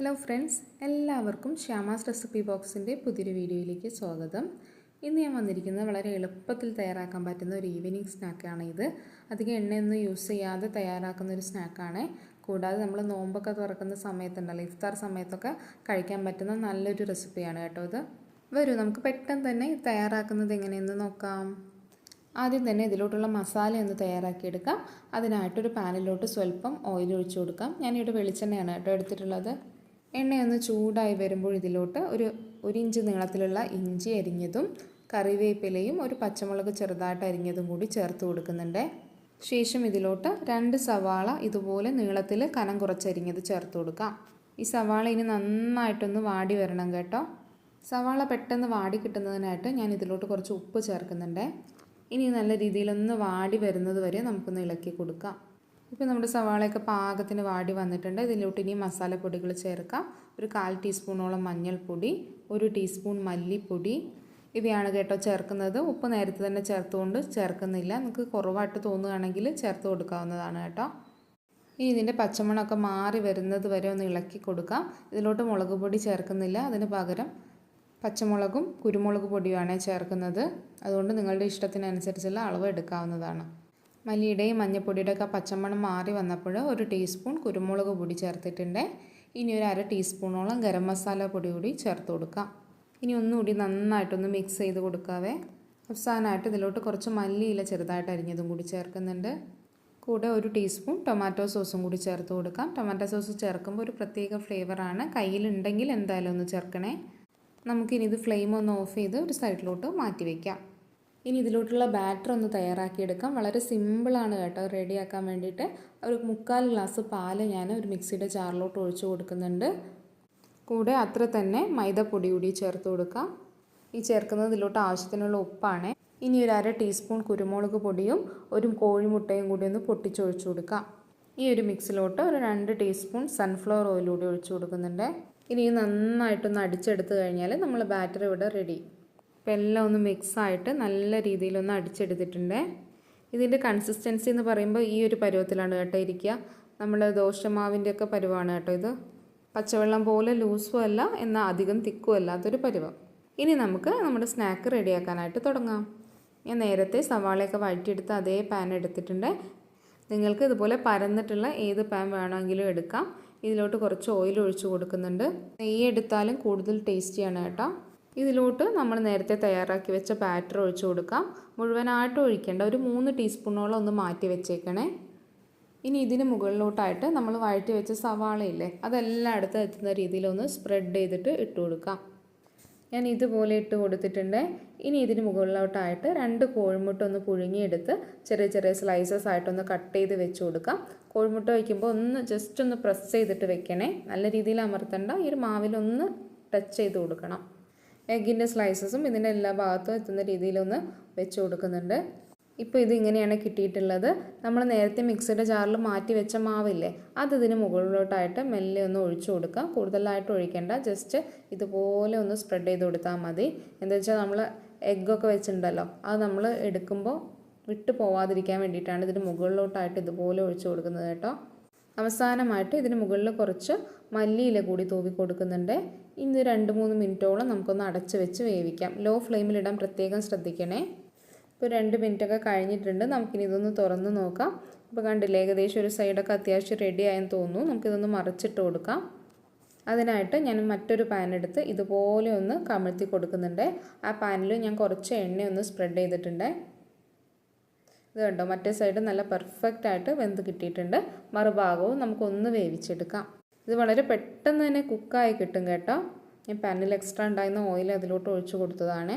Hello friends, എല്ലാവർക്കും Shyama's recipe ബോക്സിൻ്റെ പുതിയൊരു വീഡിയോയിലേക്ക് സ്വാഗതം. ഇന്ന് ഞാൻ വന്നിരിക്കുന്നത് വളരെ എളുപ്പത്തിൽ തയ്യാറാക്കാൻ പറ്റുന്ന ഒരു ഈവനിങ് സ്നാക്കാണ്. ഇത് അധികം എണ്ണയൊന്നും യൂസ് ചെയ്യാതെ തയ്യാറാക്കുന്ന ഒരു സ്നാക്കാണ്. കൂടാതെ നമ്മൾ നോമ്പൊക്കെ തുറക്കുന്ന സമയത്തുണ്ടല്ലോ, ഇഫ്താർ സമയത്തൊക്കെ കഴിക്കാൻ പറ്റുന്ന നല്ലൊരു റെസിപ്പിയാണ് കേട്ടോ ഇത്. വരൂ നമുക്ക് പെട്ടെന്ന് തന്നെ തയ്യാറാക്കുന്നത് എങ്ങനെയെന്ന് നോക്കാം. ആദ്യം തന്നെ ഇതിലോട്ടുള്ള മസാല ഒന്ന് തയ്യാറാക്കിയെടുക്കാം. അതിനായിട്ടൊരു പാനിലോട്ട് സ്വല്പം ഓയിൽ ഒഴിച്ചു കൊടുക്കാം. ഞാനിവിടെ വെളിച്ചെണ്ണയാണ് കേട്ടോ എടുത്തിട്ടുള്ളത്. എണ്ണയൊന്ന് ചൂടായി വരുമ്പോൾ ഇതിലോട്ട് ഒരു ഇഞ്ച് നീളത്തിലുള്ള ഇഞ്ചി അരിഞ്ഞതും കറിവേപ്പിലയും ഒരു പച്ചമുളക് ചെറുതായിട്ട് അരിഞ്ഞതും കൂടി ചേർത്ത് കൊടുക്കുന്നുണ്ട്. ശേഷം ഇതിലോട്ട് 2 സവാള ഇതുപോലെ നീളത്തിൽ കനം കുറച്ചരിഞ്ഞത് ചേർത്ത് കൊടുക്കാം. ഈ സവാള ഇനി നന്നായിട്ടൊന്ന് വാടി വരണം കേട്ടോ. സവാള പെട്ടെന്ന് വാടി കിട്ടുന്നതിനായിട്ട് ഞാൻ ഇതിലോട്ട് കുറച്ച് ഉപ്പ് ചേർക്കുന്നുണ്ട്. ഇനി നല്ല രീതിയിലൊന്ന് വാടി വരുന്നത് വരെ നമുക്കൊന്ന് ഇളക്കി കൊടുക്കാം. ഇപ്പോൾ നമ്മുടെ സവാളയൊക്കെ പാകത്തിന് വാടി വന്നിട്ടുണ്ട്. ഇതിലോട്ട് ഇനി മസാലപ്പൊടികൾ ചേർക്കാം. ഒരു 1/4 ടീസ്പൂണോളം മഞ്ഞൾപ്പൊടി, 1 ടീസ്പൂൺ മല്ലിപ്പൊടി, ഇവയാണ് കേട്ടോ ചേർക്കുന്നത്. ഉപ്പ് നേരത്തെ തന്നെ ചേർത്തുകൊണ്ട് ചേർക്കുന്നില്ല. നമുക്ക് കുറവായിട്ട് തോന്നുകയാണെങ്കിൽ ചേർത്ത് കൊടുക്കാവുന്നതാണ് കേട്ടോ. ഇനി ഇതിൻ്റെ പച്ചമണമൊക്കെ മാറി വരുന്നത് വരെ ഒന്ന് ഇളക്കി കൊടുക്കാം. ഇതിലോട്ട് മുളക് പൊടി ചേർക്കുന്നില്ല. അതിന് പകരം പച്ചമുളകും കുരുമുളക് പൊടിയുമാണ് ചേർക്കുന്നത്. അതുകൊണ്ട് നിങ്ങളുടെ ഇഷ്ടത്തിനനുസരിച്ചുള്ള അളവ് എടുക്കാവുന്നതാണ്. മല്ലിയുടെയും മഞ്ഞൾപ്പൊടിയുടെ ഒക്കെ പച്ചമണം മാറി വന്നപ്പോൾ 1 ടീസ്പൂൺ കുരുമുളക് പൊടി ചേർത്തിട്ടുണ്ട്. ഇനി ഒരു 1/2 ടീസ്പൂണോളം ഗരം മസാല പൊടി കൂടി ചേർത്ത് കൊടുക്കാം. ഇനി ഒന്നുകൂടി നന്നായിട്ടൊന്ന് മിക്സ് ചെയ്ത് കൊടുക്കാവേ. അവസാനമായിട്ട് ഇതിലോട്ട് കുറച്ച് മല്ലിയില ചെറുതായിട്ട് അരിഞ്ഞതും കൂടി ചേർക്കുന്നുണ്ട്. കൂടെ 1 ടീസ്പൂൺ ടൊമാറ്റോ സോസും കൂടി ചേർത്ത് കൊടുക്കാം. ടൊമാറ്റോ സോസ് ചേർക്കുമ്പോൾ ഒരു പ്രത്യേക ഫ്ലേവറാണ്. കയ്യിലുണ്ടെങ്കിൽ എന്തായാലും ഒന്ന് ചേർക്കണേ. നമുക്കിനി ഇത് ഫ്ലെയിം ഒന്ന് ഓഫ് ചെയ്ത് ഒരു സൈഡിലോട്ട് മാറ്റി വയ്ക്കാം. ഇനി ഇതിലോട്ടുള്ള ബാറ്റർ ഒന്ന് തയ്യാറാക്കിയെടുക്കാം. വളരെ സിമ്പിളാണ് കേട്ടോ റെഡിയാക്കാൻ വേണ്ടിയിട്ട്. ഒരു 3/4 ഗ്ലാസ് പാല് ഞാൻ ഒരു മിക്സിയുടെ ജാറിലോട്ട് ഒഴിച്ചു കൊടുക്കുന്നുണ്ട്. കൂടെ അത്ര തന്നെ മൈദപ്പൊടി കൂടി ചേർത്ത് കൊടുക്കാം. ഈ ചേർക്കുന്നത് ഇതിലോട്ട് ആവശ്യത്തിനുള്ള ഉപ്പാണ്. ഇനി ഒരു 1/2 ടീസ്പൂൺ കുരുമുളക് പൊടിയും ഒരു കോഴിമുട്ടയും കൂടി ഒന്ന് പൊട്ടിച്ചൊഴിച്ചു കൊടുക്കാം. ഈ ഒരു മിക്സിലോട്ട് ഒരു 2 ടീസ്പൂൺ സൺഫ്ലവർ ഓയിൽ കൂടി ഒഴിച്ചു കൊടുക്കുന്നുണ്ട്. ഇനി നന്നായിട്ടൊന്ന് അടിച്ചെടുത്ത് കഴിഞ്ഞാൽ നമ്മൾ ബാറ്റർ ഇവിടെ റെഡി. ഇപ്പോൾ എല്ലാം ഒന്ന് മിക്സായിട്ട് നല്ല രീതിയിലൊന്ന് അടിച്ചെടുത്തിട്ടുണ്ട്. ഇതിൻ്റെ കൺസിസ്റ്റൻസി എന്ന് പറയുമ്പോൾ ഈ ഒരു പരുവത്തിലാണ് കേട്ടോ ഇരിക്കുക. നമ്മൾ ദോശമാവിൻ്റെയൊക്കെ പരുവാണ് കേട്ടോ ഇത്. പച്ചവെള്ളം പോലെ ലൂസും അല്ല എന്നാൽ അധികം തിക്കും അല്ലാത്തൊരു പരുവം. ഇനി നമുക്ക് നമ്മുടെ സ്നാക്ക് റെഡിയാക്കാനായിട്ട് തുടങ്ങാം. ഞാൻ നേരത്തെ സവാളയൊക്കെ വഴറ്റിയെടുത്ത് അതേ പാൻ എടുത്തിട്ടുണ്ട്. നിങ്ങൾക്ക് ഇതുപോലെ പരന്നിട്ടുള്ള ഏത് പാൻ വേണമെങ്കിലും എടുക്കാം. ഇതിലോട്ട് കുറച്ച് ഓയിൽ ഒഴിച്ചു കൊടുക്കുന്നുണ്ട്. നെയ്യ് എടുത്താലും കൂടുതൽ ടേസ്റ്റിയാണ് കേട്ടോ. ഇതിലോട്ട് നമ്മൾ നേരത്തെ തയ്യാറാക്കി വെച്ച ബാറ്റർ ഒഴിച്ചു കൊടുക്കാം. മുഴുവനായിട്ട് ഒഴിക്കേണ്ട, ഒരു 3 ടീസ്പൂണോളം ഒന്ന് മാറ്റി വെച്ചേക്കണേ. ഇനി ഇതിന് മുകളിലോട്ടായിട്ട് നമ്മൾ വഴറ്റി വെച്ച സവാളയില്ലേ, അതെല്ലാം അടുത്ത് എത്തുന്ന രീതിയിലൊന്ന് സ്പ്രെഡ് ചെയ്തിട്ട് ഇട്ട് കൊടുക്കാം. ഞാൻ ഇതുപോലെ ഇട്ട് കൊടുത്തിട്ടുണ്ട്. ഇനി ഇതിന് മുകളിലോട്ടായിട്ട് 2 കോഴിമുട്ട ഒന്ന് പുഴുങ്ങിയെടുത്ത് ചെറിയ ചെറിയ സ്ലൈസസ് ആയിട്ടൊന്ന് കട്ട് ചെയ്ത് വെച്ച് കൊടുക്കാം. കോഴിമുട്ട വയ്ക്കുമ്പോൾ ഒന്ന് ജസ്റ്റ് ഒന്ന് പ്രസ് ചെയ്തിട്ട് വെക്കണേ. നല്ല രീതിയിൽ അമർത്തണ്ട. ഈ ഒരു മാവിലൊന്ന് ടച്ച് ചെയ്ത് കൊടുക്കണം. എഗ്ഗിൻ്റെ സ്ലൈസസും ഇതിൻ്റെ എല്ലാ ഭാഗത്തും എത്തുന്ന രീതിയിലൊന്ന് വെച്ച് കൊടുക്കുന്നുണ്ട്. ഇപ്പോൾ ഇതിങ്ങനെയാണ് കിട്ടിയിട്ടുള്ളത്. നമ്മൾ നേരത്തെ മിക്സിയുടെ ജാറിൽ മാറ്റി വെച്ച മാവില്ലേ, അത് ഇതിന് മുകളിലോട്ടായിട്ട് മെല്ലെ ഒന്ന് ഒഴിച്ചു കൊടുക്കാം. കൂടുതലായിട്ട് ഒഴിക്കേണ്ട, ജസ്റ്റ് ഇതുപോലെ ഒന്ന് സ്പ്രെഡ് ചെയ്ത് കൊടുത്താൽ മതി. എന്താ വെച്ചാൽ നമ്മൾ എഗ്ഗൊക്കെ വെച്ചിട്ടുണ്ടല്ലോ, അത് നമ്മൾ എടുക്കുമ്പോൾ വിട്ട് പോവാതിരിക്കാൻ വേണ്ടിയിട്ടാണ് ഇതിന് മുകളിലോട്ടായിട്ട് ഇതുപോലെ ഒഴിച്ചു കൊടുക്കുന്നത് കേട്ടോ. അവസാനമായിട്ട് ഇതിന് മുകളിൽ കുറച്ച് മല്ലിയില കൂടി തൂവി കൊടുക്കുന്നുണ്ട്. ഇന്ന് 2-3 മിനിറ്റോളം നമുക്കൊന്ന് അടച്ച് വെച്ച് വേവിക്കാം. ലോ ഫ്ലെയിമിലിടാൻ പ്രത്യേകം ശ്രദ്ധിക്കണേ. ഇപ്പോൾ 2 മിനിറ്റൊക്കെ കഴിഞ്ഞിട്ടുണ്ട്. നമുക്കിനി ഇതൊന്ന് തുറന്ന് നോക്കാം. ഇപ്പോൾ കണ്ടില്ലേ, ഏകദേശം ഒരു സൈഡൊക്കെ അത്യാവശ്യം റെഡി ആയെന്ന് തോന്നുന്നു. നമുക്കിതൊന്ന് മറിച്ചിട്ട് കൊടുക്കാം. അതിനായിട്ട് ഞാൻ മറ്റൊരു പാൻ എടുത്ത് ഇതുപോലെ ഒന്ന് കമഴ്ത്തി കൊടുക്കുന്നുണ്ട്. ആ പാനിൽ ഞാൻ കുറച്ച് എണ്ണയൊന്ന് സ്പ്രെഡ് ചെയ്തിട്ടുണ്ട്. ഇത് കണ്ടോ, മറ്റേ സൈഡ് നല്ല പെർഫെക്റ്റ് ആയിട്ട് വെന്ത് കിട്ടിയിട്ടുണ്ട്. മറുഭാഗവും നമുക്കൊന്ന് വേവിച്ചെടുക്കാം. ഇത് വളരെ പെട്ടെന്ന് തന്നെ കുക്കായി കിട്ടും കേട്ടോ. ഞാൻ പാനിൽ എക്സ്ട്രാ ഉണ്ടായിരുന്ന ഓയിൽ അതിലോട്ട് ഒഴിച്ചു കൊടുത്തതാണ്.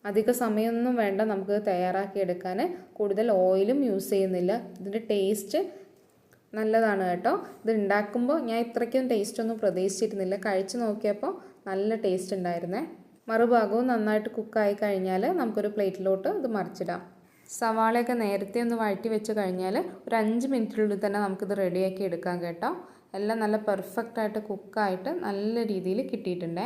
അധിക സമയമൊന്നും വേണ്ട നമുക്ക് തയ്യാറാക്കിയെടുക്കാൻ. കൂടുതൽ ഓയിലും യൂസ് ചെയ്യുന്നില്ല. ഇതിൻ്റെ ടേസ്റ്റ് നല്ലതാണ് കേട്ടോ. ഇത് ഉണ്ടാക്കുമ്പോൾ ഞാൻ ഇത്രയ്ക്കും ടേസ്റ്റൊന്നും പ്രതീക്ഷിച്ചിരുന്നില്ല. കഴിച്ച് നോക്കിയപ്പോൾ നല്ല ടേസ്റ്റ് ഉണ്ടായിരുന്നേ. മറുഭാഗവും നന്നായിട്ട് കുക്കായി കഴിഞ്ഞാൽ നമുക്കൊരു പ്ലേറ്റിലോട്ട് ഇത് മറിച്ചിടാം. സവാളയൊക്കെ നേരത്തെ ഒന്ന് വഴറ്റി വെച്ച് കഴിഞ്ഞാൽ ഒരു 5 മിനിറ്റിനുള്ളിൽ തന്നെ നമുക്കിത് റെഡിയാക്കി എടുക്കാം കേട്ടോ. എല്ലാം നല്ല പെർഫെക്റ്റായിട്ട് കുക്കായിട്ട് നല്ല രീതിയിൽ കിട്ടിയിട്ടുണ്ട്.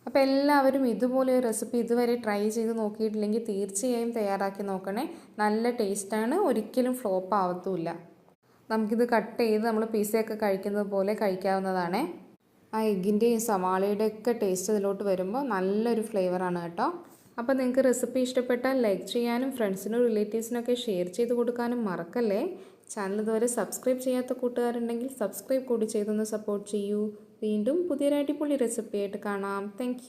അപ്പോൾ എല്ലാവരും ഇതുപോലെ ഒരു റെസിപ്പി ഇതുവരെ ട്രൈ ചെയ്ത് നോക്കിയിട്ടില്ലെങ്കിൽ തീർച്ചയായും തയ്യാറാക്കി നോക്കണേ. നല്ല ടേസ്റ്റാണ്, ഒരിക്കലും ഫ്ലോപ്പ് ആവത്തുമില്ല. നമുക്കിത് കട്ട് ചെയ്ത് നമ്മൾ പിസയൊക്കെ കഴിക്കുന്നത് പോലെ കഴിക്കാവുന്നതാണ്. ആ എഗ്ഗിൻ്റെയും സവാളയുടെയൊക്കെ ടേസ്റ്റ് അതിലോട്ട് വരുമ്പോൾ നല്ലൊരു ഫ്ലേവറാണ് കേട്ടോ. അപ്പോൾ നിങ്ങൾക്ക് റെസിപ്പി ഇഷ്ടപ്പെട്ടാൽ ലൈക്ക് ചെയ്യാനും ഫ്രണ്ട്സിനും റിലേറ്റീവ്സിനൊക്കെ ഷെയർ ചെയ്ത് കൊടുക്കാനും മറക്കല്ലേ. ചാനൽ ഇതുവരെ സബ്സ്ക്രൈബ് ചെയ്യാത്ത കൂട്ടുകാരുണ്ടെങ്കിൽ സബ്സ്ക്രൈബ് കൂടി ചെയ്തൊന്ന് സപ്പോർട്ട് ചെയ്യൂ. വീണ്ടും പുതിയൊരു അടിപൊളി റെസിപ്പിയായിട്ട് കാണാം. താങ്ക്